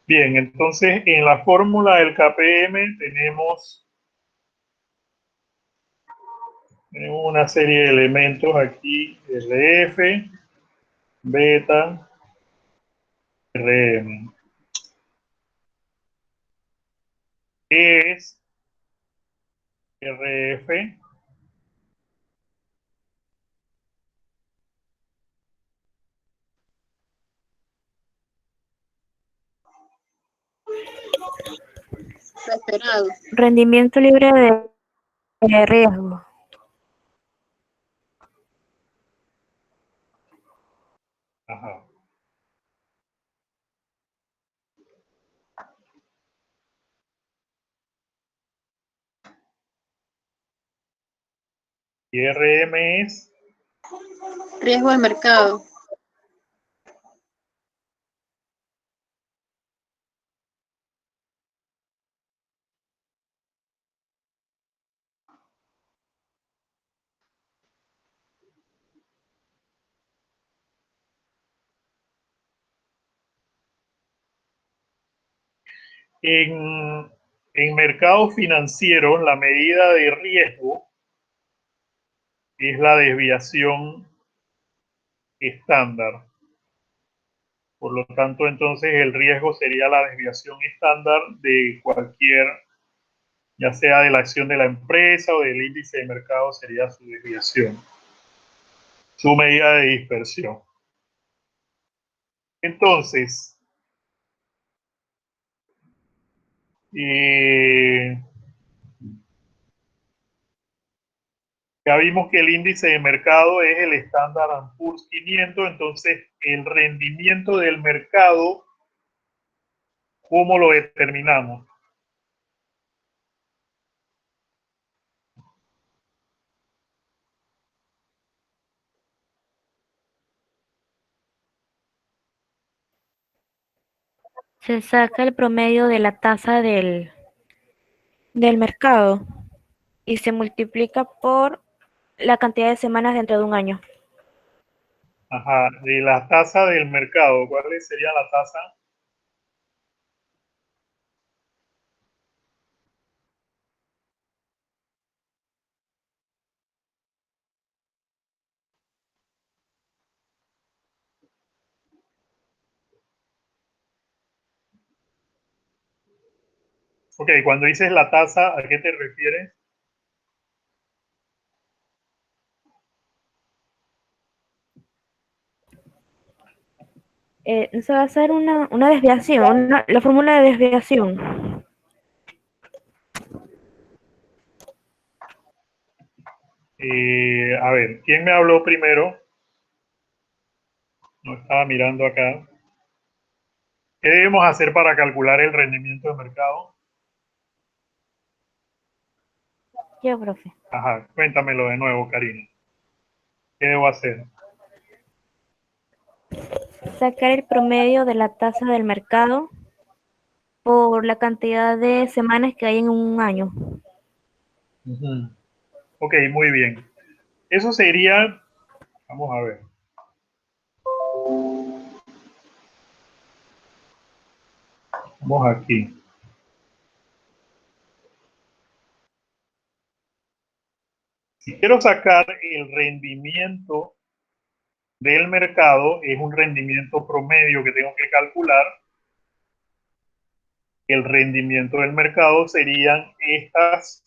Bien, entonces en la fórmula del KPM tenemos una serie de elementos aquí, RF, beta, RM. ¿Qué es RF? Esperado. Rendimiento libre de riesgo. Ajá. Y RM es Riesgo del mercado. en mercados financieros, la medida de riesgo es la desviación estándar. Por lo tanto, entonces el riesgo sería la desviación estándar de cualquier, ya sea de la acción de la empresa o del índice de mercado, sería su desviación, su medida de dispersión. Entonces, ya vimos que el índice de mercado es el Standard & Poor's 500, entonces el rendimiento del mercado, ¿cómo lo determinamos? Se saca el promedio de la tasa del mercado y se multiplica por la cantidad de semanas dentro de un año. Ajá, de la tasa del mercado, ¿cuál sería la tasa? Ok, cuando dices la tasa, ¿a qué te refieres? Se va a hacer una desviación, la fórmula de desviación. A ver, ¿quién me habló primero? No estaba mirando acá. ¿Qué debemos hacer para calcular el rendimiento de mercado? Yo, profe. Ajá, cuéntamelo de nuevo, Karina. ¿Qué debo hacer? Sacar el promedio de la tasa del mercado por la cantidad de semanas que hay en un año. Ok, muy bien. Eso sería, vamos a ver. Vamos aquí. Si quiero sacar el rendimiento del mercado, es un rendimiento promedio que tengo que calcular. El rendimiento del mercado serían estas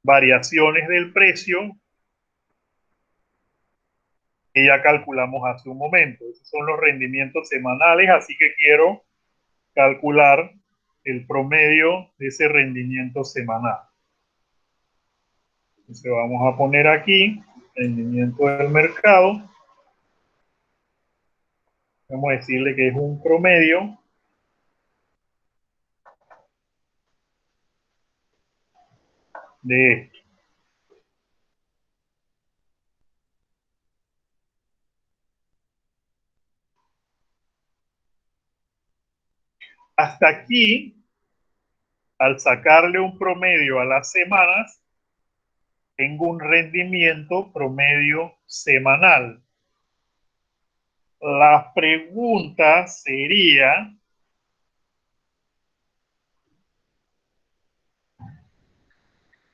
variaciones del precio que ya calculamos hace un momento. Esos son los rendimientos semanales, así que quiero calcular el promedio de ese rendimiento semanal. Entonces vamos a poner aquí rendimiento del mercado. Vamos a decirle que es un promedio de esto. Hasta aquí, al sacarle un promedio a las semanas, tengo un rendimiento promedio semanal. La pregunta sería,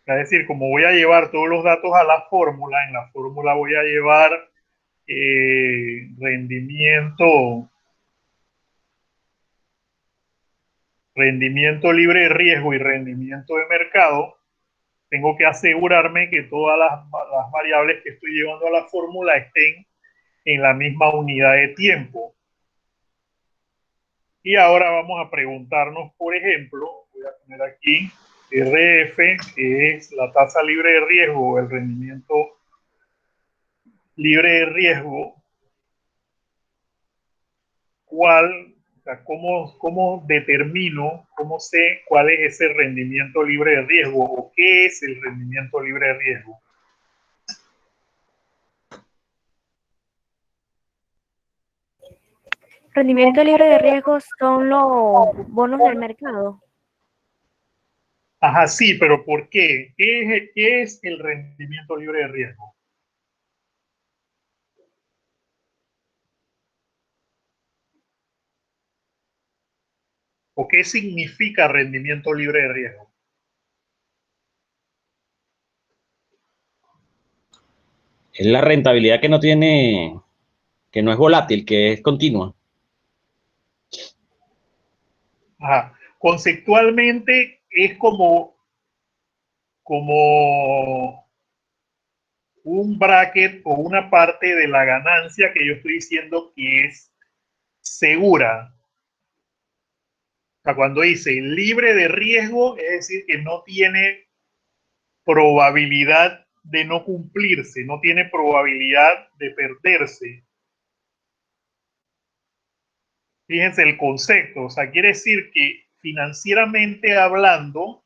es decir, como voy a llevar todos los datos a la fórmula, en la fórmula voy a llevar rendimiento libre de riesgo y rendimiento de mercado. Tengo que asegurarme que todas las variables que estoy llevando a la fórmula estén en la misma unidad de tiempo. Y ahora vamos a preguntarnos, por ejemplo, voy a poner aquí RF, que es la tasa libre de riesgo, el rendimiento libre de riesgo. ¿Cuál, o sea, cómo determino, cómo sé cuál es ese rendimiento libre de riesgo o qué es el rendimiento libre de riesgo? Rendimiento libre de riesgos son los bonos del mercado. Ajá, sí, pero ¿por qué? ¿Qué es el rendimiento libre de riesgo? ¿O qué significa rendimiento libre de riesgo? Es la rentabilidad que no tiene, que no es volátil, que es continua. Ajá. Conceptualmente es como un bracket o una parte de la ganancia que yo estoy diciendo que es segura. O sea, cuando dice libre de riesgo, es decir, que no tiene probabilidad de no cumplirse, no tiene probabilidad de perderse. Fíjense el concepto, o sea, quiere decir que financieramente hablando,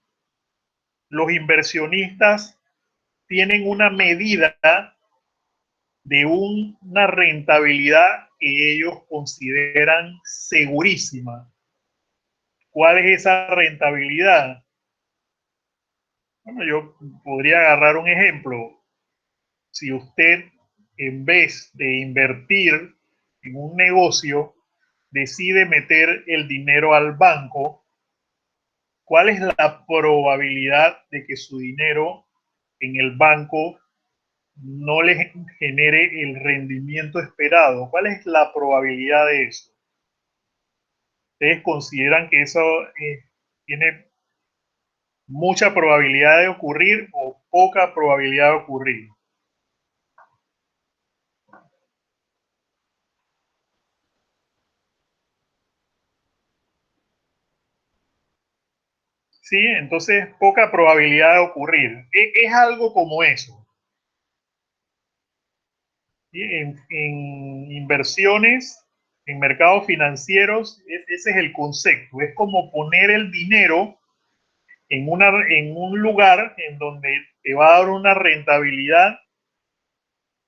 los inversionistas tienen una medida de una rentabilidad que ellos consideran segurísima. ¿Cuál es esa rentabilidad? Bueno, yo podría agarrar un ejemplo. Si usted, en vez de invertir en un negocio, decide meter el dinero al banco, ¿cuál es la probabilidad de que su dinero en el banco no le genere el rendimiento esperado? ¿Cuál es la probabilidad de eso? ¿Ustedes consideran que eso tiene mucha probabilidad de ocurrir o poca probabilidad de ocurrir? ¿Sí? Entonces, poca probabilidad de ocurrir. Es algo como eso. ¿Sí? En inversiones, en mercados financieros, ese es el concepto. Es como poner el dinero en un lugar en donde te va a dar una rentabilidad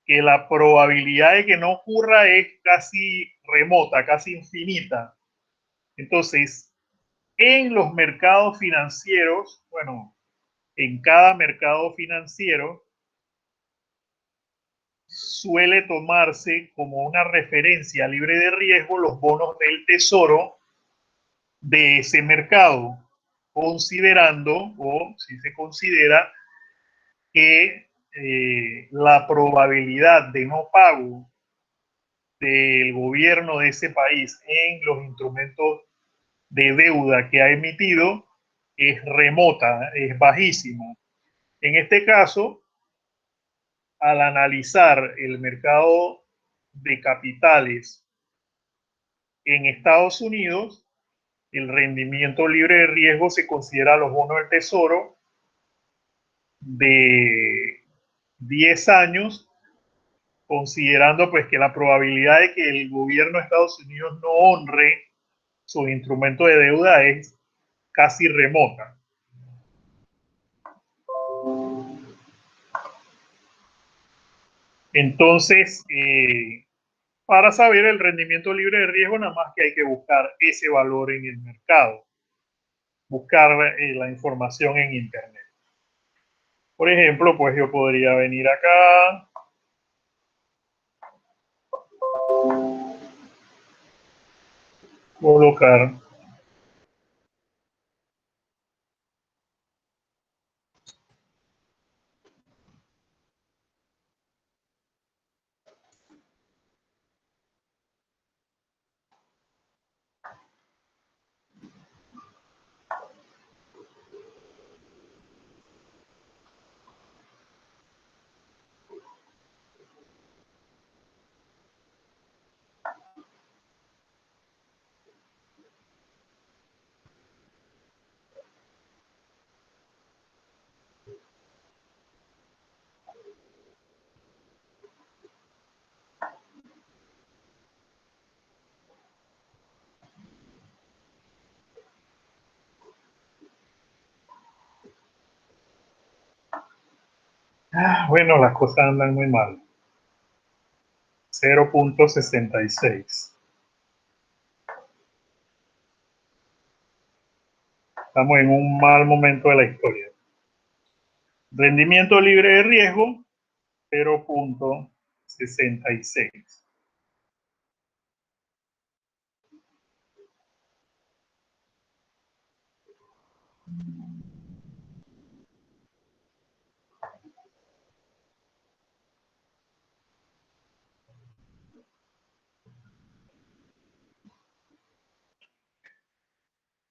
que la probabilidad de que no ocurra es casi remota, casi infinita. Entonces, en los mercados financieros, bueno, en cada mercado financiero suele tomarse como una referencia libre de riesgo los bonos del tesoro de ese mercado, considerando o si se considera que la probabilidad de no pago del gobierno de ese país en los instrumentos de deuda que ha emitido es remota, es bajísima. En este caso, al analizar el mercado de capitales en Estados Unidos, el rendimiento libre de riesgo se considera los bonos del tesoro de 10 años, considerando pues que la probabilidad de que el gobierno de Estados Unidos no honre sus instrumentos de deuda es casi remota. Entonces, para saber el rendimiento libre de riesgo, nada más que hay que buscar ese valor en el mercado, buscar la información en Internet. Por ejemplo, pues yo podría venir acá, colocar bueno, las cosas andan muy mal. 0,66. Estamos en un mal momento de la historia. Rendimiento libre de riesgo, 0,66.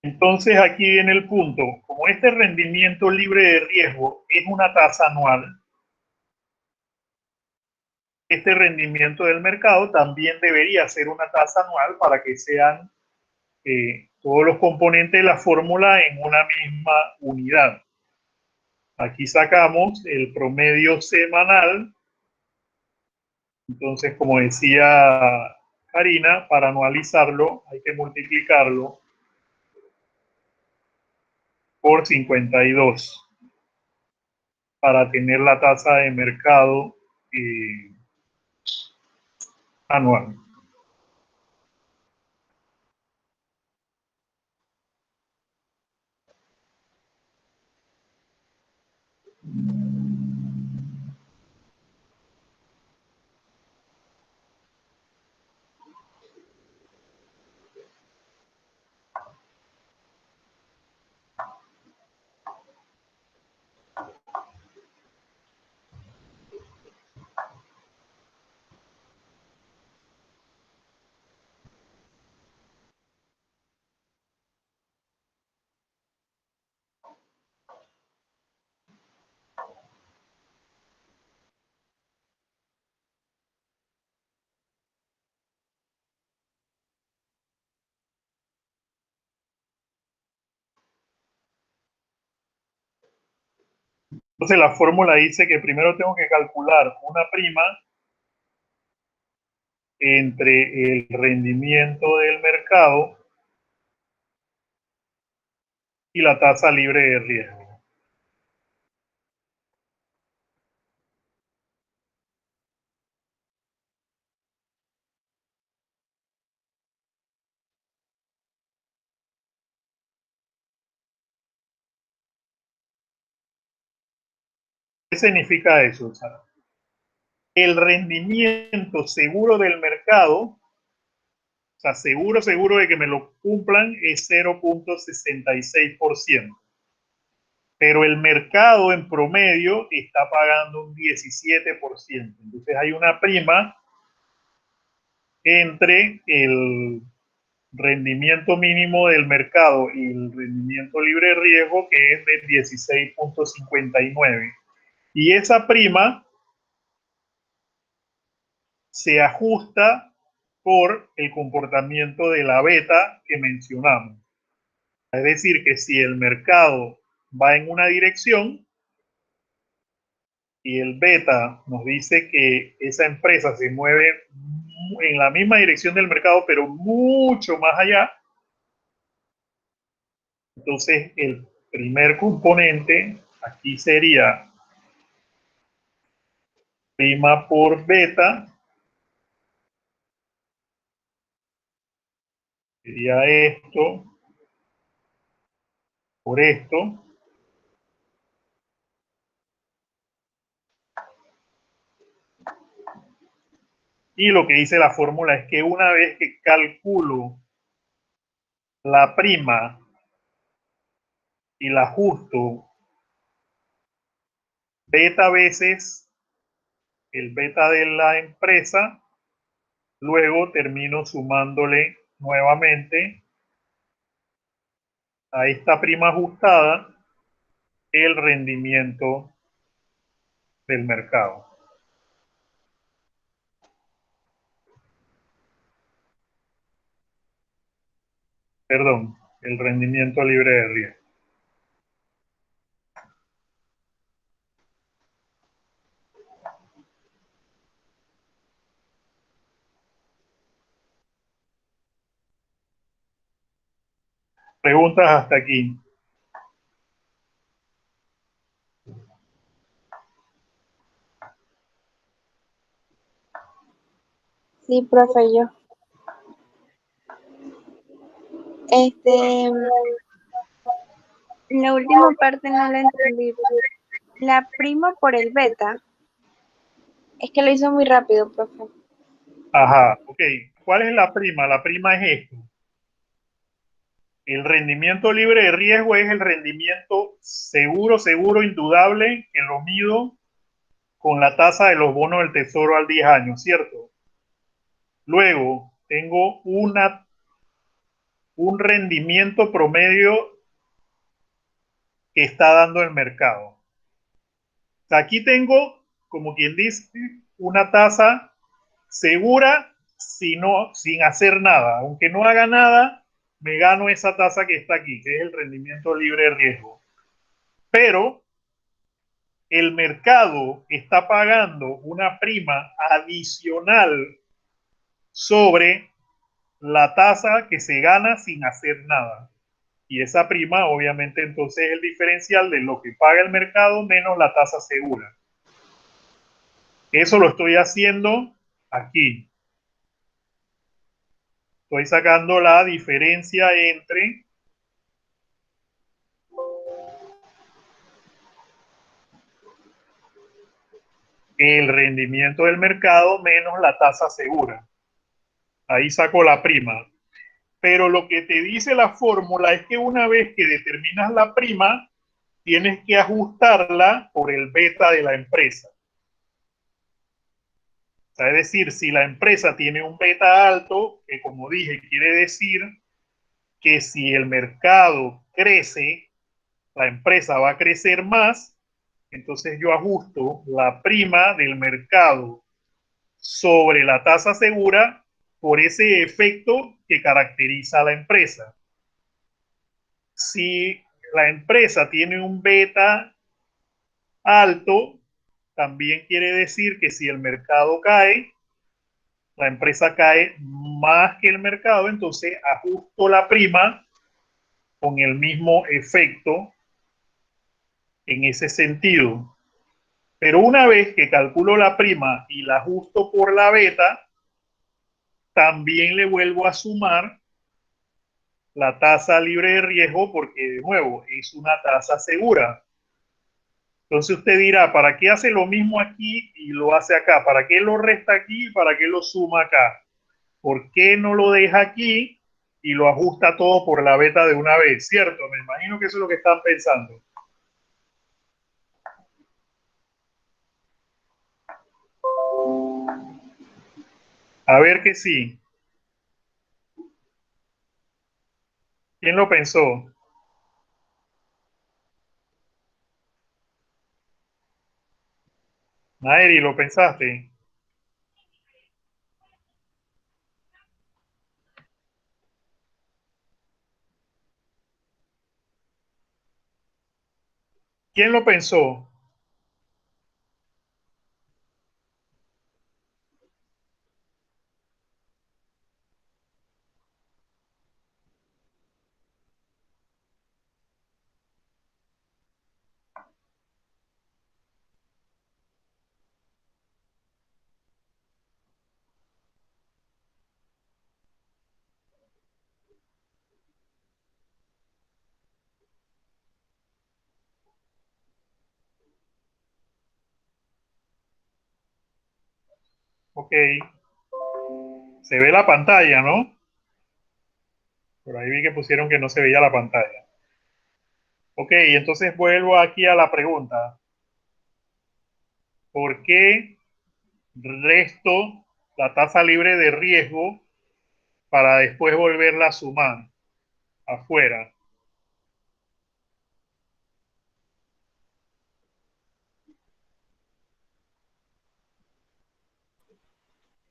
Entonces aquí viene el punto. Como este rendimiento libre de riesgo es una tasa anual, este rendimiento del mercado también debería ser una tasa anual para que sean todos los componentes de la fórmula en una misma unidad. Aquí sacamos el promedio semanal. Entonces, como decía Karina, para anualizarlo hay que multiplicarlo por 52 para tener la tasa de mercado anual. Entonces la fórmula dice que primero tengo que calcular una prima entre el rendimiento del mercado y la tasa libre de riesgo. ¿Qué significa eso, Sara? El rendimiento seguro del mercado, o sea, seguro de que me lo cumplan, es 0,66%. Pero el mercado en promedio está pagando un 17%. Entonces hay una prima entre el rendimiento mínimo del mercado y el rendimiento libre de riesgo, que es de 16,59. Y esa prima se ajusta por el comportamiento de la beta que mencionamos. Es decir, que si el mercado va en una dirección y el beta nos dice que esa empresa se mueve en la misma dirección del mercado, pero mucho más allá, entonces el primer componente aquí sería prima por beta, sería esto por esto, Y lo que dice la fórmula es que una vez que calculo la prima y la ajusto beta veces el beta de la empresa, luego termino sumándole nuevamente a esta prima ajustada el rendimiento del mercado. Perdón, el rendimiento libre de riesgo. Preguntas hasta aquí. Sí, profe, yo. La última parte no la entendí. La prima por el beta. Es que lo hizo muy rápido, profe. Ajá, ok. ¿Cuál es la prima? La prima es esto. El rendimiento libre de riesgo es el rendimiento seguro, indudable, que lo mido con la tasa de los bonos del tesoro al 10 años, ¿cierto? Luego tengo un rendimiento promedio que está dando el mercado. O sea, aquí tengo, como quien dice, una tasa segura sin hacer nada. Aunque no haga nada, me gano esa tasa que está aquí, que es el rendimiento libre de riesgo. Pero el mercado está pagando una prima adicional sobre la tasa que se gana sin hacer nada. Y esa prima, obviamente, entonces es el diferencial de lo que paga el mercado menos la tasa segura. Eso lo estoy haciendo aquí. Estoy sacando la diferencia entre el rendimiento del mercado menos la tasa segura. Ahí saco la prima. Pero lo que te dice la fórmula es que una vez que determinas la prima, tienes que ajustarla por el beta de la empresa. O sea, es decir, si la empresa tiene un beta alto, que como dije, quiere decir que si el mercado crece, la empresa va a crecer más, entonces yo ajusto la prima del mercado sobre la tasa segura por ese efecto que caracteriza a la empresa. Si la empresa tiene un beta alto, también quiere decir que si el mercado cae, la empresa cae más que el mercado, entonces ajusto la prima con el mismo efecto en ese sentido. Pero una vez que calculo la prima y la ajusto por la beta, también le vuelvo a sumar la tasa libre de riesgo porque, de nuevo, es una tasa segura. Entonces usted dirá, ¿para qué hace lo mismo aquí y lo hace acá? ¿Para qué lo resta aquí y para qué lo suma acá? ¿Por qué no lo deja aquí y lo ajusta todo por la beta de una vez? ¿Cierto? Me imagino que eso es lo que están pensando. A ver que sí. ¿Quién lo pensó? Naeri, ¿lo pensaste? ¿Quién lo pensó? Ok. Se ve la pantalla, ¿no? Por ahí vi que pusieron que no se veía la pantalla. Ok, entonces vuelvo aquí a la pregunta. ¿Por qué resto la tasa libre de riesgo para después volverla a sumar afuera?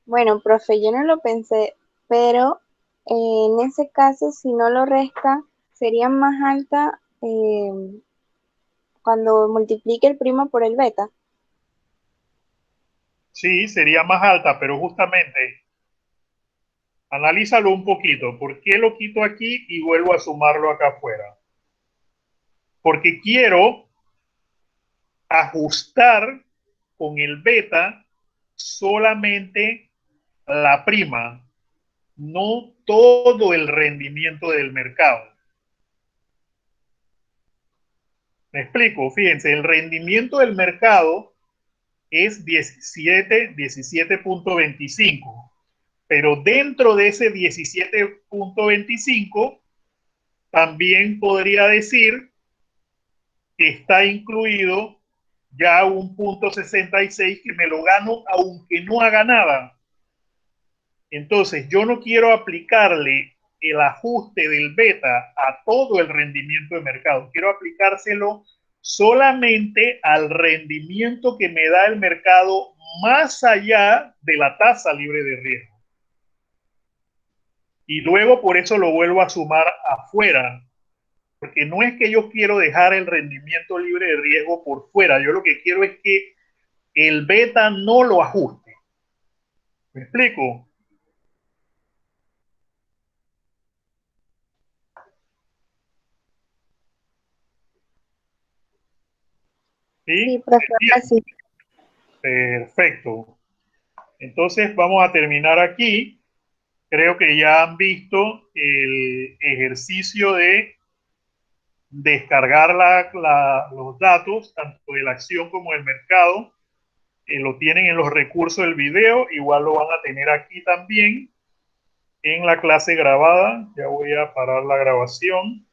Bueno, profe, yo no lo pensé, pero en ese caso, si no lo resta, sería más alta cuando multiplique el primo por el beta. Sí, sería más alta, pero justamente analízalo un poquito. ¿Por qué lo quito aquí y vuelvo a sumarlo acá afuera? Porque quiero ajustar con el beta solamente la prima, no todo el rendimiento del mercado. Me explico, fíjense, el rendimiento del mercado es 17.25, pero dentro de ese 17.25 también podría decir que está incluido ya un punto 66 que me lo gano aunque no haga nada. Entonces, yo no quiero aplicarle el ajuste del beta a todo el rendimiento de mercado. Quiero aplicárselo solamente al rendimiento que me da el mercado más allá de la tasa libre de riesgo. Y luego por eso lo vuelvo a sumar afuera, porque no es que yo quiero dejar el rendimiento libre de riesgo por fuera, yo lo que quiero es que el beta no lo ajuste. ¿Me explico? Sí, ¿Sí? profe, ahora sí. Perfecto. Entonces vamos a terminar aquí. Creo que ya han visto el ejercicio de descargar los datos, tanto de la acción como del mercado. Lo tienen en los recursos del video, igual lo van a tener aquí también en la clase grabada. Ya voy a parar la grabación.